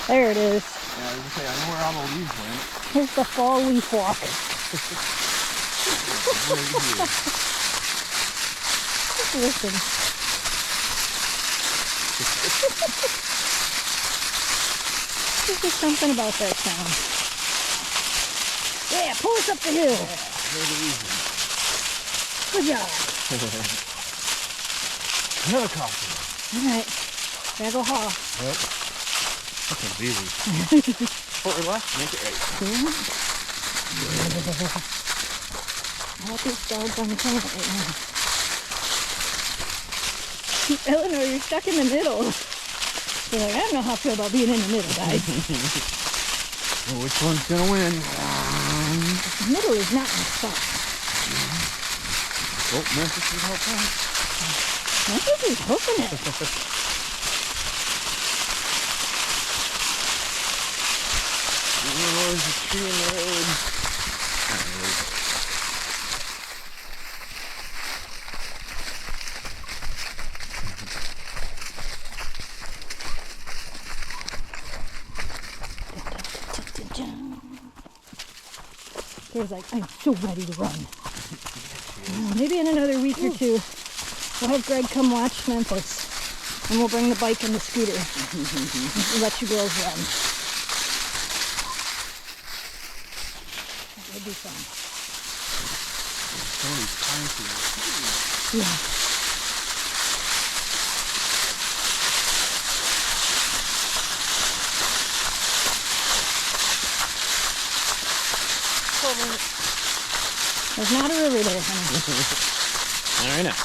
There it is. Yeah, I was gonna say, I know where all the leaves went. Here's the fall leaf walk. Right here. Listen. There's just something about that sound. Yeah, pull us up the hill. There's the reason. Good job. Another coffee. All right. Gotta go haul. Yep. Fucking busy. Forward left, make it right. I want these dogs on the planet right now. Eleanor, you're stuck in the middle. You're like, I don't know how I feel about being in the middle, guys. Well, which one's gonna win? The middle is not my spot. Oh, Memphis is out front. Memphis is hooking it. Oh, there's a tree in the road. Not really. He's like, I'm so ready to run. Maybe in another week or two, we'll have Greg come watch Memphis. And we'll bring the bike and the scooter. And let you girls run. That would be fun. So many pine trees. Yeah. There's not a river there, honey. All right now.